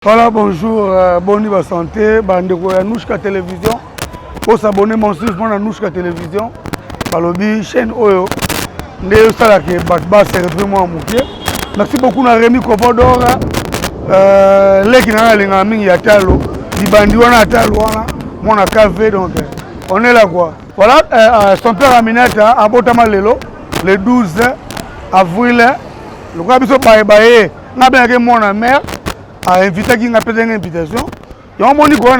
Voilà, bonjour, bonne nuit, santé, bandeko ya Nouchka Télévision. Pour s'abonner massivement à Nouchka Télévision, balobi chaîne Oyo, Ndeo Salake, Batba, c'est retrouvé-moi en moukier. Merci beaucoup à Rémi Kopodora, Leki na linga mingi ya talo, Dibandi wana talo wana, mon café donc on est là quoi. Voilà, son père Aminata a Botama Lelo, le 12 avril, le quoi biso bae bae, n'a bien que mon mère. A invité qui n'a pas d'invitation. Il y a un monde qui a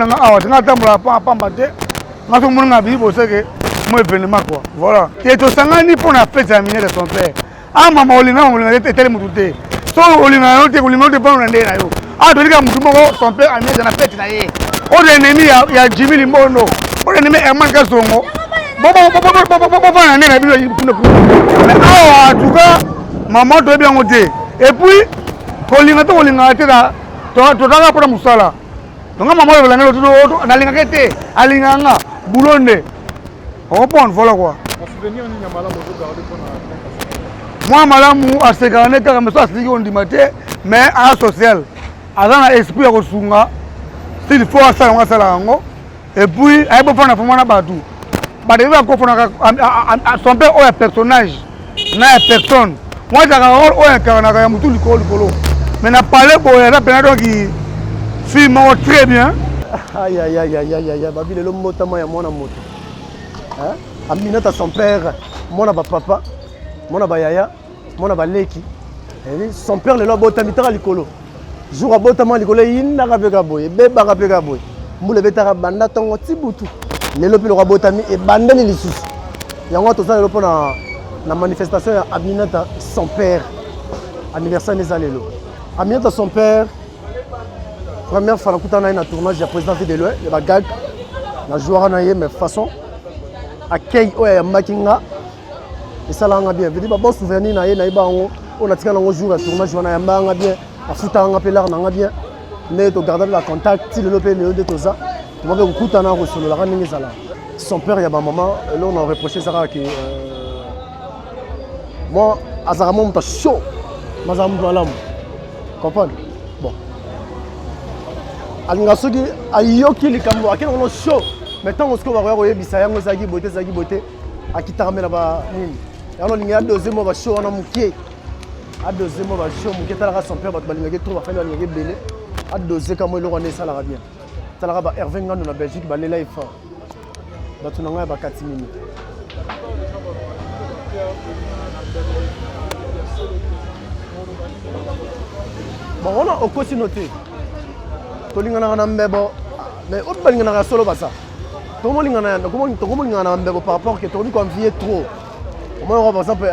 voilà. Et tout ça, il pour la fête de son père. Ah, maman, on a été tellement douté. So, on a été pas un endroit. Ah, tu dis que son père a mis dans la fête. On est ennemi, il y a Jimmy Limono. On est ennemi, Herman Kassongo. Bon, en tout cas, maman doit bien monter. Et puis, on a totanga pour musala donc maman elle ngelo tout na linga kete alinganga boulonde on prend voilà quoi souvenir ni nyamala moto garder pour moi malamu a se garder car me so asiki on dimate mais à social azana esprit ya kosunga s'il faut asala ngo et puis ay bo fana fama na batu ba de va ko fana son père ou un personnage na personne moi ça rôle ou incarna ka mutu likolo mais n'a parlé pour elle a peine qui filme très bien. Aïe aïe aïe aïe aïe aïe babi le mota moi mon moto. Hein? Aminata son père, mon papa, mon yaya, mon leki. Son père le bota mitara likolo. Jour abotama likolo ina rabega boy, beba rabega boy. Moule betara banda tongo tibutu. Le lopi le botami et bandani lisusu. Yango to ça le pona na manifestation ya Aminata son père. Anniversaire nezalelo. Aminata son père, première fois que j'ai un tournage, j'ai présenté de l'OE, il y a gag, la joueur en aïe, mais façon, accueil, il y a makinga, et ça l'a bien. Je dis, bon souvenir, on a tiré un jour, un tournage, on a bien, à foutre un appel, on a bien, mais tu gardes le contact, si le lopé, le de tout ça, tu vas beaucoup t'en avoir sur le running. Son père, il y a ma maman, là on a reproché ça, moi, à Zaramon, tu es chaud, mais à Zaramon, comprendre bon alinga soki ayoki likambo akena ono show mais tant osko ba roye bisa yango zaki beauté akitaka mena ba nini yalo linga deuxième ba show na mukie a deuxième ba show mukie tala son père ba balinga ke trop ba fali balinga ke belé a deuxième kamo lo rone ça la bien tala ba Hervé Ngando na Belgique ba lela ifa ba tunanga ba 4 minutes bon, on a aussi noté. Tout le monde a un mbebo, mais autre chose n'a solo pas ça. Tout le monde a un mbebo par rapport à tout le monde convie trop. Moi, par exemple,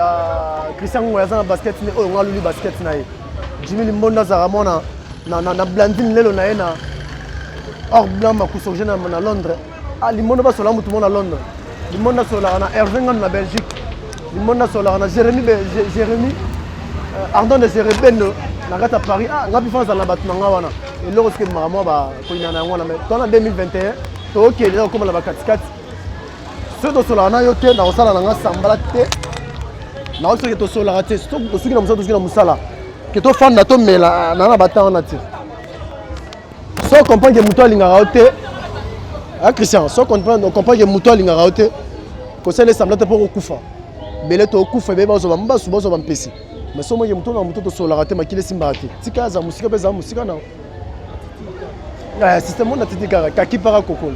Christian Ngoyaza basket, on a lu basket naï. Jimmy Limbonda Zaramona, na Blandine Lelo naïna. Or blanc ma couche jeune à Londres. Ah, Limbonda pas sur la tout le monde à Londres. Limbonda sur la na Hervé Ngando na Belgique. Limbonda sur la na Jérémy Ardon de Jérémy Nagata Paris, ah, ngapi France na batu nga wana. Et lorsque maman ba ko ina na ngwana mais dans 2021, to OK là comme la ba 4-4. Ce do sola na yote na osala na nga sambala te. Na oso ke to sola raté, to soki na musala to soki na musala. Ke to fan na to mela na bata na ti. So comprendre que muto linga raté. Ah Christian, so comprendre que muto linga raté. Ko sele sambala te pour kufa. Bele to kufa be ba zo ba mba subo zo ba mpesi. Mais si on a un sur la raté, mais qui est simbaté. Si tu as un musique, tu as un musique. Système on a dit qui para Coco.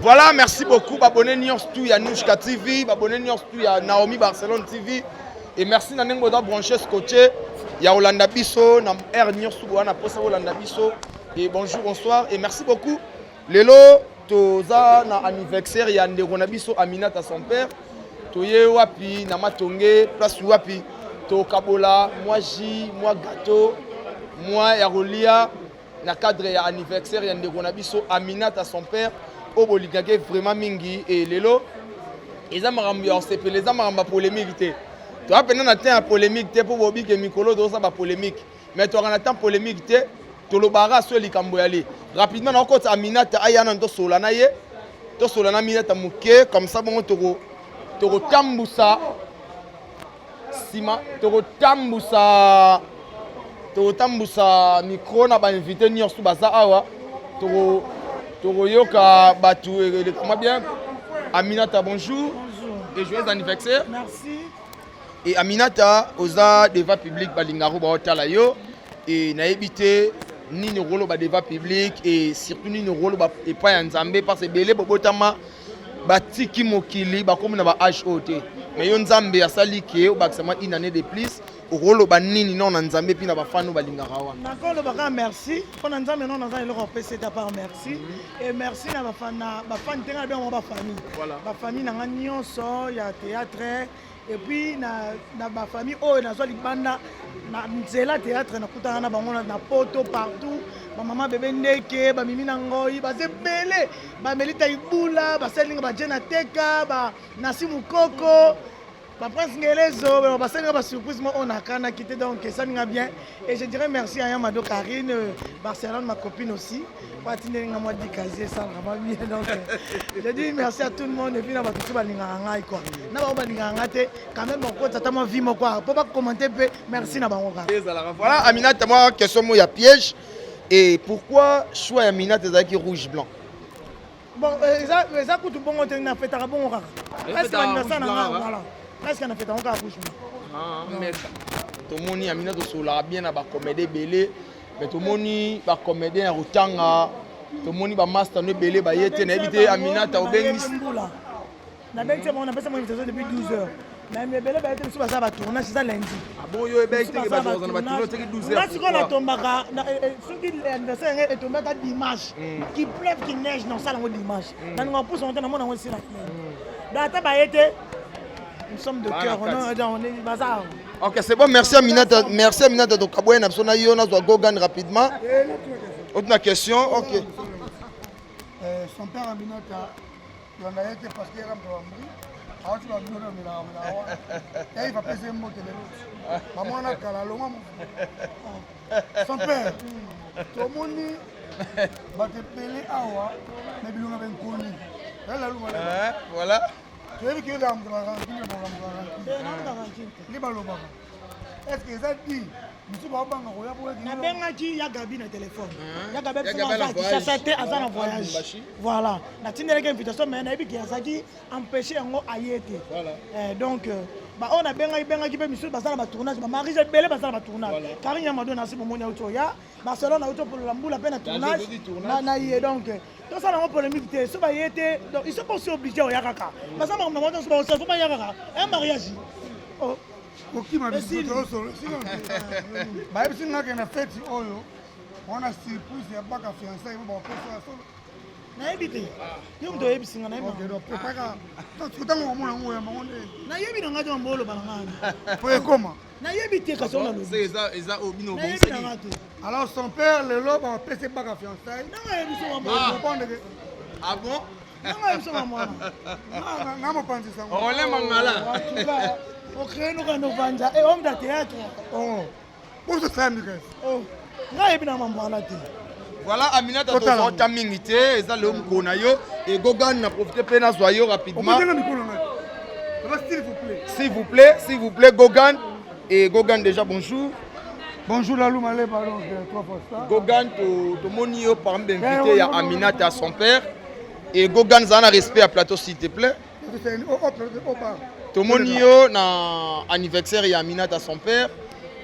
Voilà, merci beaucoup. Abonnez New York à Nouchka TV, abonnez New York à Naomi Barcelone TV. Et merci à Nengo da branché scotché. Il y a Olanda Bisso, na Air New York na posa Olanda Bisso. Et bonjour, bonsoir et merci beaucoup. Lelo toza na anniversaire ya Ndeko Bisso Aminata son père. Toye wapi na Matonge, place wapi. To Kabola, moi J, moi gâteau, moi Yarolia, na cadre ya anniversaire ya Ndeko Bisso Aminata son père, au Boligage vraiment mingi et lelo. Les amarambi on s'appelle les amaramba polémique té. Tu as peine na polémique té pour bobi que Mikolo do ça ba polémique. Mais tu as na polémique té, to lo bara so likambo yali. Rapidement na côté Aminata ayana ndo solana ye. To solana Aminata muke comme ça bon to tambusa Sima, Toro Tambusa totambusa micro na bainvité nyonso baza awa tokoyoka bato elekama bien. Aminata, bonjour. Et joyeux anniversaire. Merci. Et Aminata, oza débat public balingaro baotala yo et na évité ni ne rôle ba débat public et surtout ni ne rôle ba et pas nzambe parce que belé bobotama batiki mokili ba comme na ba HOT. Mais yo nzambe asali ke obakisama une année de plus au rôle ba nini non nzambe puis na ba fanu balingara wa. Nakolo baka merci. Pour nzambe non nzambe le repéter ta part merci et merci na ba fan tenga bien ba famille. Voilà. Ba famille na nyonso ya théâtre et puis na ba famille oh na zo libanda na nzela théâtre na kutana na bango na poto partout ba maman bébé ndeke ba mimi na ngoi ba zebele ba melita ibula ba selinga ba jena teka ba nasimu koko ba prince ngelezo ba selinga ba surprise mo on a kana quitté donc ça n'ira bien et je dirais merci à Yamado Karine Barcelone ma copine aussi patiner nga moi di casier ça vraiment bien donc je dis merci à tout le monde et puis na ba tous ba linga ngai quoi na ba linga ngate quand même ko tata ma vie mo quoi pour pas commenter peu merci na bango. Voilà Aminata, moi question mo ya piège. Et pourquoi choix Aminata ezaki rouge blanc? Bon ça coûte bon on na fait ta bon kaka est-ce que l'anniversaire na voilà est-ce qu'on a fait ta rouge blanc mais tout le monde Aminata sola bien na ba comédie belé mais tout le monde ba comédie en rutanga tout le monde ba master no belé ba yete na éviter Aminata obengi na bête on a passé mon invitation depuis 12 heures. Mais belé ba yete sur ça va tourner c'est ça lundi. Ah bon yo ebeki te ba tourner ba tourner 12 heures. Là c'est qu'on a tombaka ce qui l'anniversaire est tombé à dimanche qui pleuve qui neige non ça dans dimanche. Na ngo pousse on na mona aussi là. Data ba yete nous sommes de cœur on est bazar. OK, c'est bon, merci Aminata de Kaboué na sona yo na zo Gogan rapidement. Autre question. OK. Son père Aminata il en a été parce qu'il est rempli. Alors tu vas nous donner là. Et il va peser un mot de l'autre. Maman a calé longuement. Son père. Tout le monde va te payer awa mais il a bien connu. Voilà. Tu veux que là on va rentrer dans la est-ce que ça dit monsieur va pas envoyer pour na bengaki ya Gabi na téléphone ya Gabi ça c'était à un voyage voilà na tindeleke invitation mais na ebiki azaki empêcher yango ayete donc ba on a bengaki pe monsieur basala ba tournage ba Marie Belé basala ba tournage car Yamado na si momoni auto ya Barcelone auto pour l'ambula pe na tournage na yé donc tout ça na polémique te so ba yete donc ils sont pas aussi obligés au yakaka basala na moto so ba so ba yakaka un mariage oh qui m'a dit que bah si on a une fête oyo on a surprise ya baka fiançailles bon pour ça na ebite yo ndo ebisinga na OK donc prépare tout temps on mona ngoya mangonde na yebi na ngado mbolo balangana pour comment na yebite ka sona lo c'est ça obino bon c'est alors son père le lobe on peut se baka fiançailles na yebiso wa bon ah bon na yebiso wa mwana na mo panzi sango ole mangala au créer nous quand nous vanja et homme de théâtre oh pour ce faire Miguel oh na yebi na mambo ala te. Voilà Aminata to tamingi te eza le mkona yo et Gogan na profiter pe na soyo rapidement s'il vous plaît Gogan et Gogan déjà bonjour. Bonjour la Malé pardon trois fois ça. Gogan to moni yo par invité ya Aminata à son père et Gogan zana respect à plateau s'il te plaît. To moni yo na anniversaire ya Aminata à son père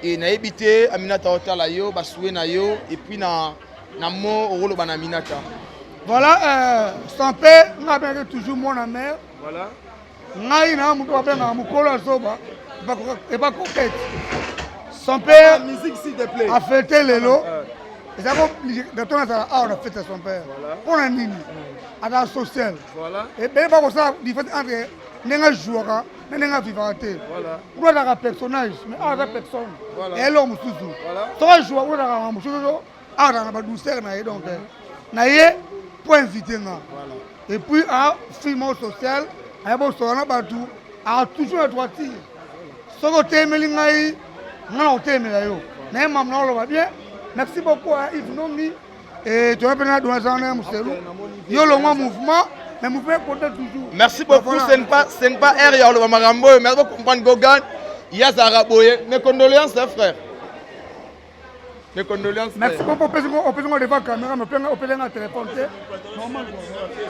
et na ebité Aminata otala yo basoué na yo et puis na mo rolo bana Aminata. Voilà son père n'a bien toujours mon mère. Voilà. Ngai na muto abenga mukolo azoba et pas coquette. Son père musique s'il te plaît. A fêté lelo. Et ça quand on a fêté son père. On a nini à la social. Voilà. Et ben pas comme ça différence entre nenga jouera nenga vivante. Voilà. On a un personnage mais à la personne. Voilà. Et l'homme tout. Voilà. Toi joueur on a un monsieur à la douceur na donc na ye pour inviter na. Voilà. Et puis à film social à bon sona batu à toujours à droite. Ce côté melingai ngana otemela yo. Na mamna lo va bien. Merci beaucoup à Yves Nongi et tu as bien donné ça na muselu. Yo le mouvement mais mouvement compte toujours. Merci beaucoup, ce n'est pas R ya lo magambo, merci beaucoup comprendre Gogan. Il y a Zara Boye, mes condoléances frère. Mes condoléances. Merci beaucoup. On peut devant la caméra, mais on peut le téléphone.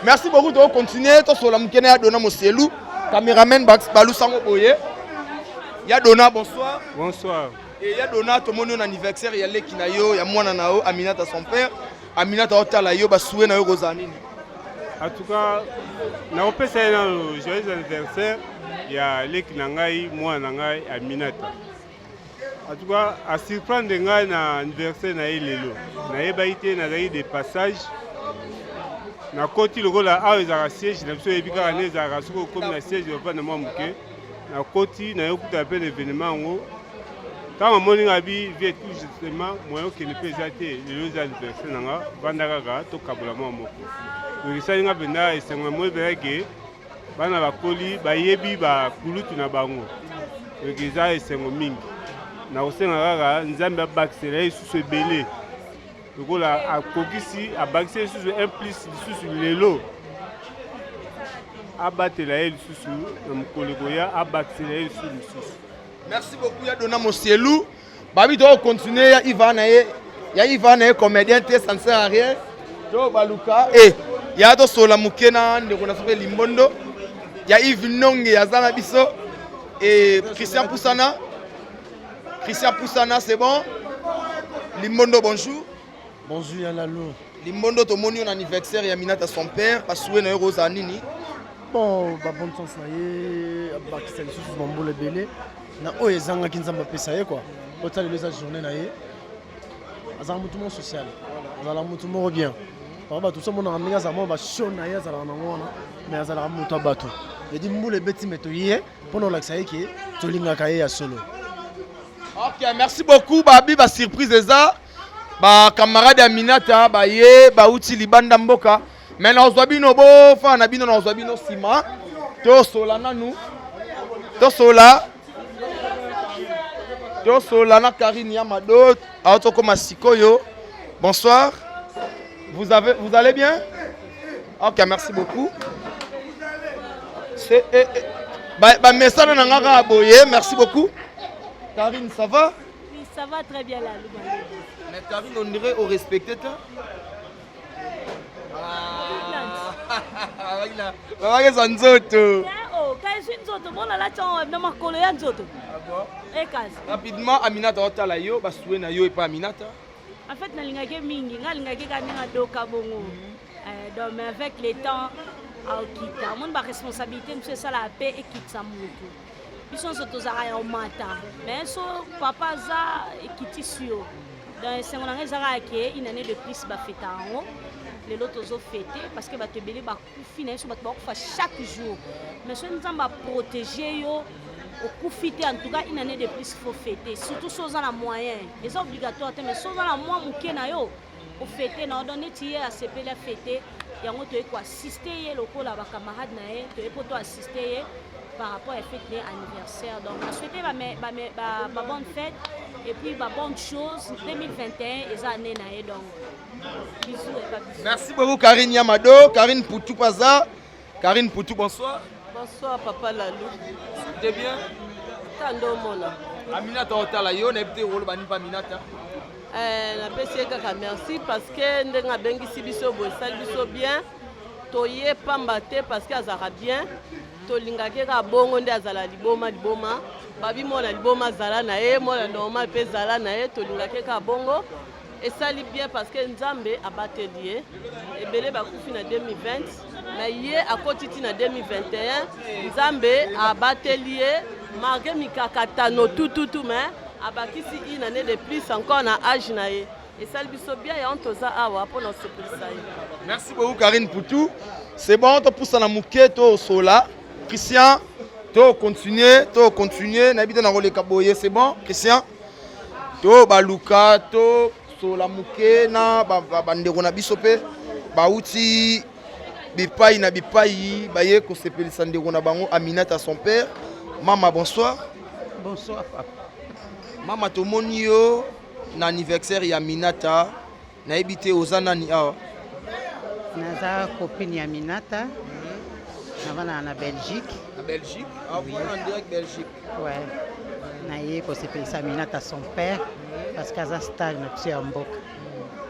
Merci beaucoup de continuer. Tout sur la mukene ya Dona Mosielou, caméraman Balou Sango Boye. Ya Dona, bonsoir. Bonsoir. Et ya Dona, tout le monde anniversaire. Ya Lekinayo, ya Mwana Nao, Aminata son père. Aminata Otalayo, Basoué Nao Rosanine. En tout cas, na opesa un joyeux anniversaire. Il y a Lekinangai, Mwana Nangai, Aminata. En tout cas, à surprendre ngai na anniversaire na lelo. Na yebaité na zai des passages. Na koti lokola a ezaka siège na biso ebika na ezaka soko comme na siège va na mwa muke. Na koti na yokuta pe l'événement ngo. Quand moni ngabi vie tout justement moyo ke ne pesate lelo za anniversaire nanga vandaka ga to kabula mwa moko. Ngisali nga benda esengo mo bereke bana bakoli bayebi ba kulutu na bango. Ekiza esengo mingi. Na osenga kaka nzambe abakisela lisusu ebele lokola akokisi abakisela lisusu un plus lisusu lelo abatela ye lisusu na mokolo koya abakisela ye lisusu. Merci beaucoup ya Dona Mosielou. Babi to continuer ya Ivan na comédien te ça ne sert à rien. To baluka ya to sola mukena ndeko na sope limbondo. Ya Yves Nonge ya zana biso et Christian Poussana. Christian Poussana, c'est bon? Limbondo, bonjour. Bonjour, Yanalo. Limbondo, ton moni anniversaire, Yaminata son père, parce que tu Rosa Nini. Bon, bonne chance, na bakisa lisusu bambola ebele na oyo ezangaki nzambe apesa ye quoi otalelo eza journée na ye azala motu moko social azala motu moko bien papa bato so monaka ndenge azala moko bashow na ye azalaka nango wana mais azalaka motu ya bato edi mbula ebeti me toye mpona olakisa ye ke tolingaka ye ya solo. Ok, merci beaucoup. Babi, ba surprise eza. Ba camarade Aminata, ba ye, ba uti libanda mboka. Mais na ozwabino bo, fa na bino na ozwabino sima. To sola na nous. To sola. To sola na Karine Yamado, Aotoko Masikoyo. Bonsoir. Vous allez bien? Ok, merci beaucoup. C'est ba message na ngaka aboye, merci beaucoup. Karine, ça va? Oui, ça va très bien là. Mais Karine, on dirait au respecté toi. Rapidement, Aminata Otala yo, basoué na yo et pas Aminata. En fait, nalingaki mingi, nalingaki kaninga doka bongo. Donc, mais avec le temps, aokita. Mon ba responsabilité, monsieur ça la paix et quitte sa moto. Ils sont tous à au matin. Mais so papa za quitte sur. Donc, c'est mon année zara qui une année de plus ba fêter en haut. Les autres ont fêté parce que ba te belé ba finir sur ba chaque jour. Mais so nous va protéger yo. Au coup fêter en tout cas une année de plus il faut fêter. Surtout si on a moyen. C'est obligatoire mais si on a moins mukena yo. Au fêter na donné tier à CP la fêter. Et on te quoi assister le ko la ba camarade na ye, te pour toi assister par rapport à fêter anniversaire. Donc je souhaite ma bonne fête et puis ma bonne chose 2021 et ça année na ye donc. Bisous et pas bisous. Merci beaucoup Karine Yamado, Karine Poutou Paza. Karine Poutou, bonsoir. Bonsoir papa Lalou. T'es bien? Tando mona. Aminata Otala yo, na ebite rolo bani pa Aminata. Na pesi kaka merci parce que ndenga bengi si biso bo sal biso bien. Toye pamba te parce que azara bien. Tolingaki ka bongo nde azala liboma. Babi mona liboma zala na ye, mona normal pe zala na ye, tolingaki ka bongo. Et ça li bien parce que Nzambe abateli e belé bakufi na 2020 na ye akotiti na 2021 Nzambe abateli malgré mikakatano tout mais abakisi une année de plus encore na âge na ye et ça biso bien ya ontoza awa pour notre surprise. Merci beaucoup Karine Poutou. C'est bon, to poussa na muketo sola. Christian, to continuer na bita na role kaboye, c'est bon Christian. To baluka to la muke na bandeko na biso pe bauti bipai na bipai baye ko sepelisa ndeko na bango Aminata son père. Maman, bonsoir. Bonsoir papa. Maman tomoni yo na anniversaire ya Aminata na ebité ozana ni awa. Naza copine ya Aminata. Navana na Belgique. Na Belgique? Ah oui, en direct Belgique. Ouais. Na ye ko sepelisa Aminata son père. parce qu'aza star na biso ya mboka.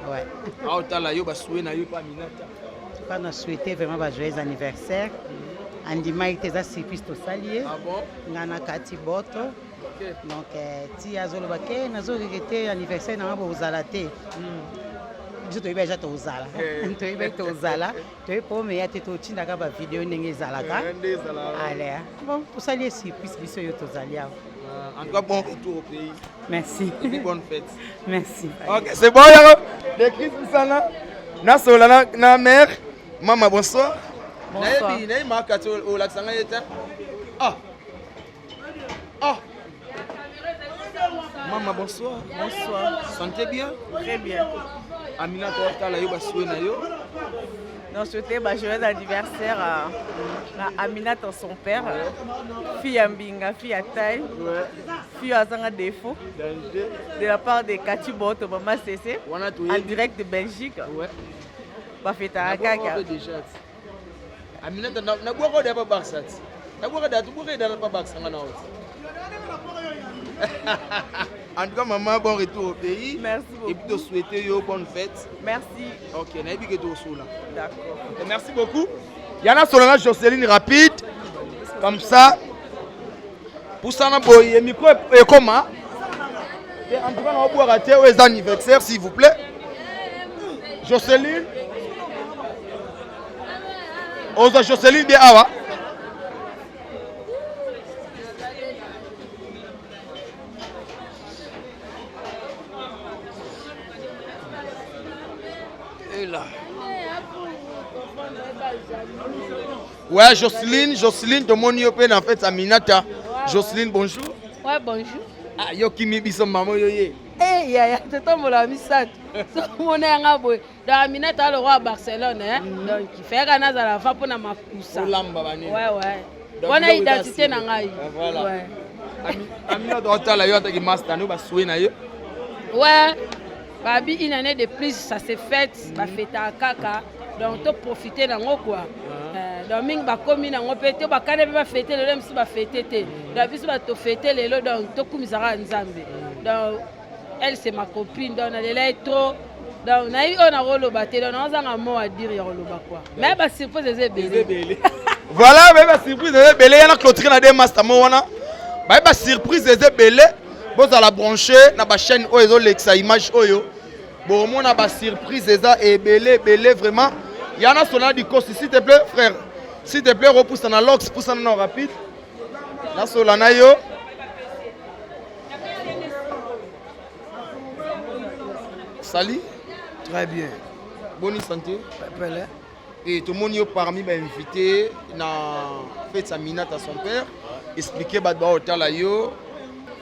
Ouais. aotala yo basue na yo pa Aminata. Pas na souhaiter vraiment ba joyeux anniversaire. Andima ite eza surprise tosali ye. Ah bon? Nga na kati boto. Donc ti azoloba ke nazoregrete anniversaire na ngabo ozala te. Biso toyebi deja tozala. Toyebi tozala. Toyebi po meya te totindaka ba video ndenge ezalaka. Allez. Bon, tosali surprise biso yo tozali awa. En tout cas, bon retour au pays. Merci. Et puis bonne fête. Merci. Ok, c'est bon, yaro. Les Chris Bissana. Na Solana, na mère. Maman, bonsoir. Bonsoir. Naïe, ma kati au laksanga yete. Ah. Ah. Maman, bonsoir. Bonsoir. Sentez bien? Très bien. Amina, toi, tu as la yo, basoué na yo. Donc, souhaiter ma joyeux anniversaire à Aminata, son père, fille à Mbinga, fille à Taille, fille à Zanga Défaut, de la part de Kati Boto, Maman CC, en direct de Belgique. Pas fait à Kaka. Aminata, na quoi qu'on a pas baksat? Na quoi qu'on a pas baksat? En tout cas, maman, bon retour au pays. Merci beaucoup. Et puis, te souhaiter une bonne fête. Merci. Ok, n'a pas que tu es là. D'accord. Okay, merci beaucoup. Il y en a sur la Jocelyne rapide. Comme ça. Pour ça, le micro est comment? En tout cas, on va rater aux anniversaires, s'il vous plaît. Jocelyne. Oza Jocelyne, bien awa. Et là. Ouais, Jocelyne, tout le monde y en fait, Aminata. Jocelyne, bonjour. Ouais, bonjour. Ah, yo qui biso maman yo ye. Eh, ya, c'est ton mola misat. Mon nga boy. Dans Aminata le roi à Barcelone, hein. Donc il fait gana za la fa pour na makusa. Olamba bani. Ouais, ouais. Bonne identité na ngai. Voilà. Ouais. Aminata doit la yo ta ki master no ba soué na yo. Ouais. Babi une année de plus ça s'est fait, ba fête à kaka. Donc to profiter nango quoi. Donc ming ba komi nango pété ba kana ba fêter le même si ba fêter té. Donc biso ba to fêter le donc to kumisara nzambe. Donc elle c'est ma copine donc elle est trop donc na eu on a rolo baté donc on a un mot à dire ya rolo ba quoi. Mais ba surprise c'est belé. Voilà, ba surprise c'est belé yana clôturer na des master mo wana. Ba surprise c'est belé. Bon à la brancher na ba chaîne oyo lexa image oyo. Bon on a ba surprise eza belé vraiment. Il y en a son du cost s'il te plaît frère. S'il te plaît repousse na lox pousse na rapide. Là solana yo. Salut. Très bien. Bonne santé. Pele. Et tout le monde est parmi les invités na fête Aminata à son père. Expliquer badba hotel là yo.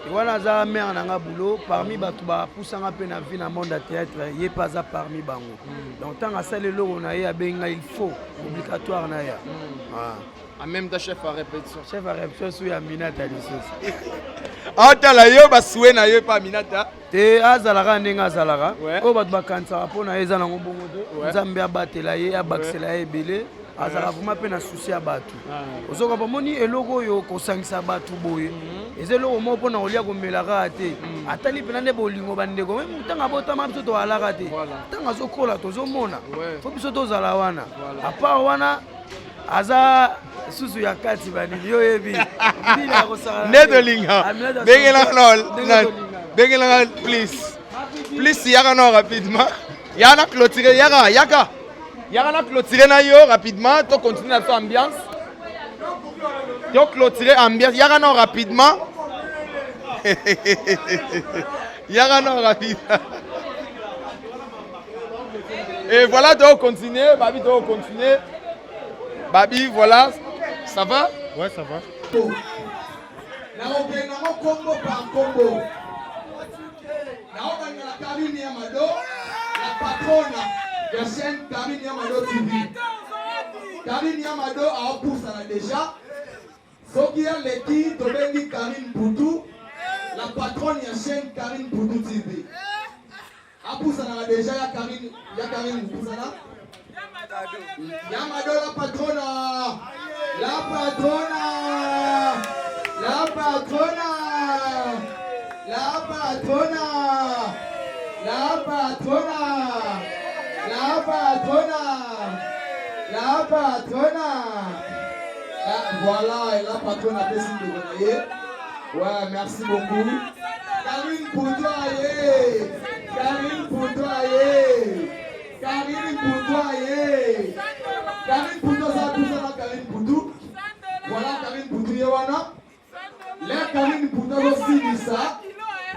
Et voilà za mère nanga boulot parmi batu ba poussanga pe na vie na monde à théâtre, yé pas za parmi bango. Donc tant à celle là on a ya benga il faut obligatoire na ya. En même temps chef à répétition. Chef à répétition sur Aminata lisos. Hotel là yo ba soué na yo pas Aminata. Te azalaka ndenga azalaka. O batu ba kansa po na eza na ngobongo te. Nzambe abatela ye abaksela ye belé. Azala vraiment pe na souci ya batu. Ozoka ba moni eloko yo ko sangisa batu boye. Ezelo mo pona olia ko melaka te. Atali pe na ne bolingo bandeko même tanga botama biso to alaka te. Tanga zokola tozo mona. Fo biso to zala wana. A part wana aza susu ya kati banini yo yebi. Bila ko sala. Nedolinga. Bengela non. Bengela please. Please yaka non rapidement. Yana clôturer yaka. Yaka na clôturer na yo rapidement, to continuer à faire ambiance. To clôturer ambiance, yaka non rapidement. Yaka non rapidement. Et voilà, to continuer, Babi to continuer. Babi voilà, ça va? Ouais, ça va. Na obenga mo combo par combo. Na obenga la cabine ya Mado, la patrona. La chaîne Karine Yamado TV. Karine Yamado a poussé déjà. Soki a l'équipe de Karine Poutou, la patronne de la chaîne Karine Poutou TV. A poussé déjà Karine Poussé. Yamado la patronne. La patronne. La patronne. La patronne. patrona, la patrona, la patrona, la patrona. Voilà, et la patronne a décidé de voyer. Ouais, merci beaucoup. Karine Poutoyer, Karine Poutoyer, Karine Poutoyer, Karine Poutoyer, ça tout ça là, Karine Poutou. Voilà, Karine Poutou Yewana. Là, Karine Poutoyer aussi dit ça.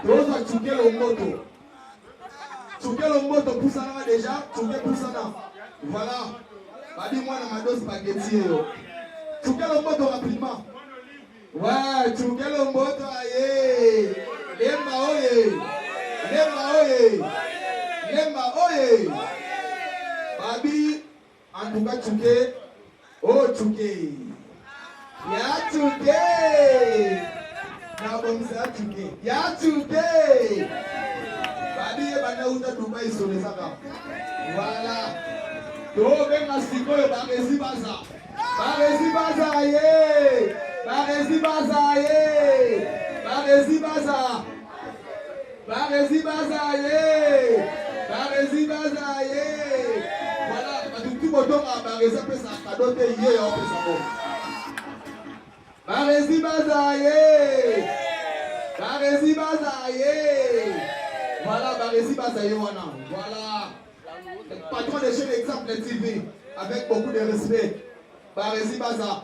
Tous à Tchouké le moto. Tchouké le moto pour ça là déjà, Tchouké pour ça là. Voilà. Bah dis-moi dans ma dose spaghetti. Tchouké le moto rapidement. Ouais, Tchouké le moto aïe. Lemba oye. Lemba oye. Lemba oye. Babi, en tout cas Tchouké. Oh Tchouké. Ya Tchouké. Na bomsa Tchouké. Ya Tchouké. Babi bana uta Dubai sur les sacs. Voilà. To benga sikoyo bagezi baza. Bagezi baza ye. Bagezi baza ye. Bagezi baza. Bagezi baza ye. Bagezi baza ye. Voilà, tout botonga bagezi pesa cadeau te ye yo pesa ko. Bagezi baza ye. Bagezi baza ye. Voilà, Bagezi baza ye wana. Voilà. Patron de chez l'Exemple TV, avec beaucoup de respect. Baresi Baza.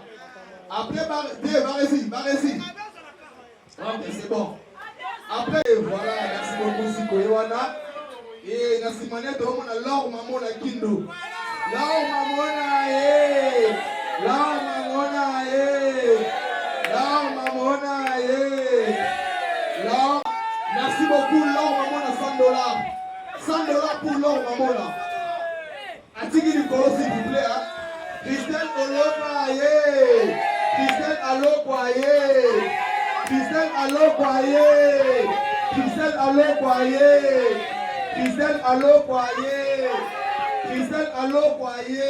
Après, Baresi. Ok, c'est bon. Après, voilà, merci beaucoup, Siko Yoana. Et Nassimane, tout le monde a l'or, maman, la Kindo. L'or, maman, eh. L'or, maman, eh. L'or, maman, eh. L'or, merci beaucoup, l'or, maman, à $100. $100 pour l'or, maman, là. Atigi du Colo, s'il vous plaît, hein. Christelle Olopaye. Christelle Alopaye. Christelle Alopaye. Christelle Alopaye. Christelle Alopaye. Christelle Alopaye.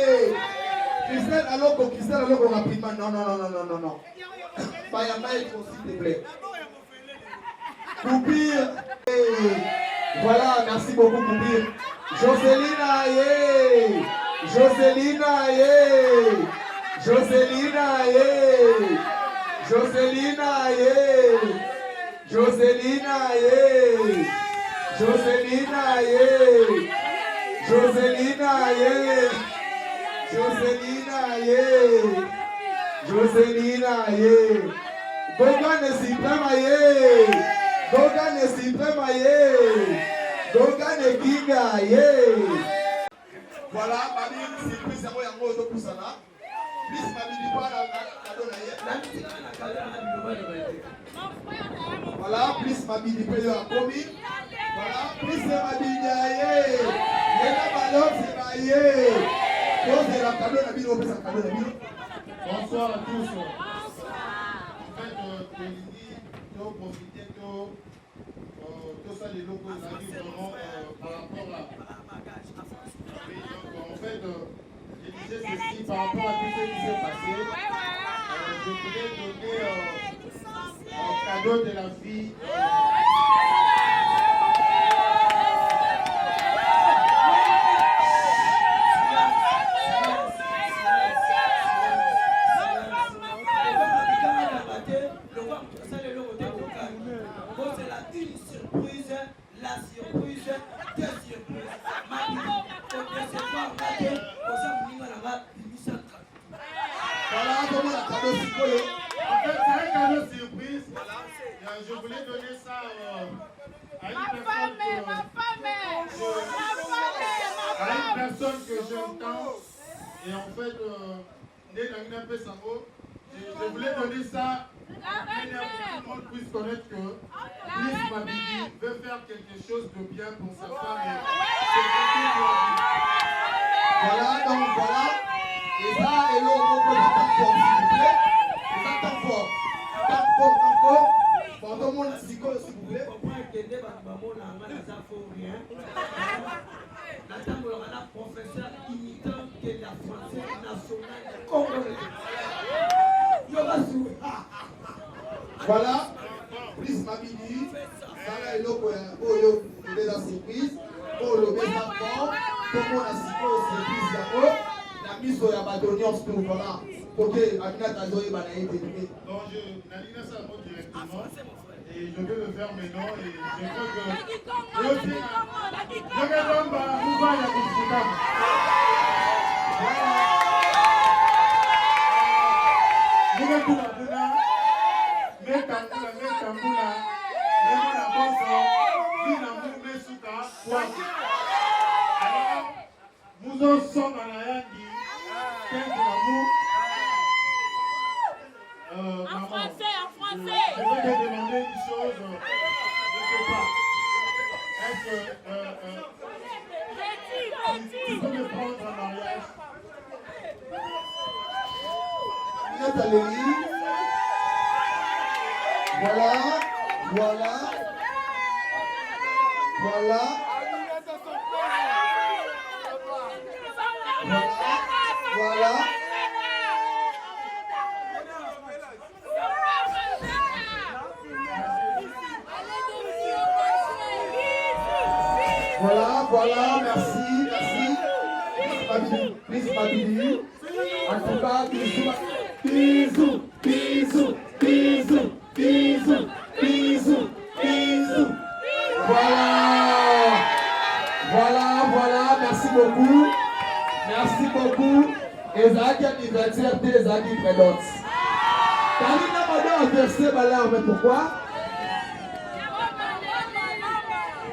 Christelle Aloko. Christelle Aloko rapidement. Non. Bayama, s'il te plaît. Koupir. Voilà, merci beaucoup, Koupir. Jocelina, yeah. Jocelina, yeah. Jocelina, yeah. Jocelina, yeah. Jocelina, yeah. Jocelina, yeah. Jocelina, yeah. Jocelina, yeah. Jocelina, yeah. Gogane Suprema, yeah. Gogane Suprema, yeah. Gogane Giga, yeah. Voilà, Babi, c'est plus un moyen de Poussana. Plus Babi du voilà, plus Babi du Pélo à Komi. Voilà, plus Babi Niaye. Yena Balok, c'est Maye. Pose la cadeau de Bino, pose la cadeau de Bino. Bonsoir à tous. En fait, nous profiter tout ça, les locaux, ça arrive vraiment par rapport à. Oui, donc en fait, je disais ceci par rapport à tout ce qui s'est passé. Je voulais donner un cadeau de la vie. La surprise, deux surprises. Voilà, comment la cadeau surprise. En fait, c'est un cadeau surprise. Je voulais donner ça à une personne que j'entends. Et en fait, je voulais donner ça pour que tout le monde puisse connaître que Miss Mabidi veut faire quelque chose de bien pour sa femme. Voilà, donc voilà. Et ça, et l'autre, on peut l'attendre fort, s'il vous plaît. Et ça, tant fort. Tant fort. Pour tout le monde, s'il vous plaît. La professeur imitant que la française nationale congolaise. Voilà, Miss Mabidi, Sarah et l'autre, biso ya bato nyonso tu voilà pour que Aminata azoyeba na ye te. Donc Nalina ça directement et je vais le faire maintenant et je veux que je vais l'omba Mouvaya Kifutama. Muna Metambula Memona Boso Vina Mumesuka Kwaki. Alors nous en sommes à la Yandi En français. Je vais te demander une chose, je ne sais pas. Est-ce que tu peux me prendre un mariage? Voilà. Voilà, merci. Please, Mabili. En tout cas, bisous. Voilà, merci beaucoup. Ezaki anniversaire de Ezaki Prédox. Kalina Mada a versé Balar, mais pourquoi?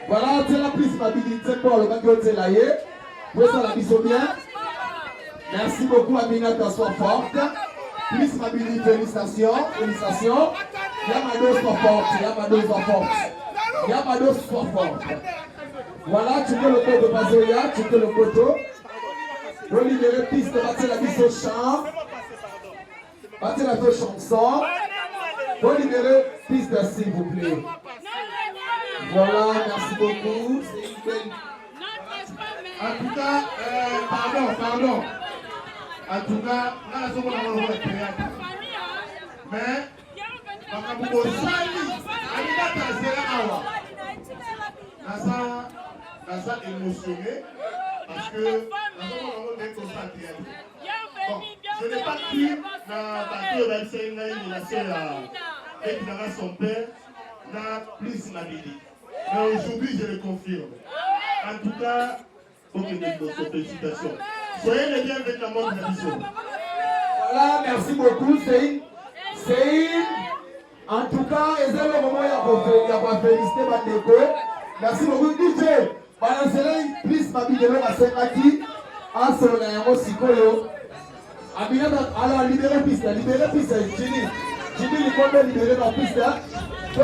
Voilà, c'est la prise mobilité pour le bac de Zelaye. Vous ça la mission bien. Merci beaucoup Aminata, sois forte. Plus mobilité, félicitations. Yamado soit forte. Voilà, tu peux le code de Bazoya, tu peux le poteau. Vous libérez piste, battez la mission chant. Battez la deux chansons. Vous libérez piste, s'il vous plaît. Voilà, merci beaucoup. C'est une belle... En tout cas, pardon. En tout cas, là, nous sommes dans le théâtre. Mais, Makabuko Sali, Aminata Zera Awa. Nasa émotionné parce que nous sommes dans le théâtre. Bon, je n'ai pas cru dans la sœur et son père n'a plus ma vie. Mais aujourd'hui, je le confirme. En tout cas, félicitations. Soyez les bienvenus dans mon émission. Voilà, merci beaucoup. C'est en tout cas, et c'est le moment où il y a félicité Bandeko. Merci beaucoup, DJ. Balancez-les, please, ma vidéo, ma sémati. En solo, il y a un mot psycholo. Alors, libérez piste, Jimmy. Jimmy, il faut libérer la piste.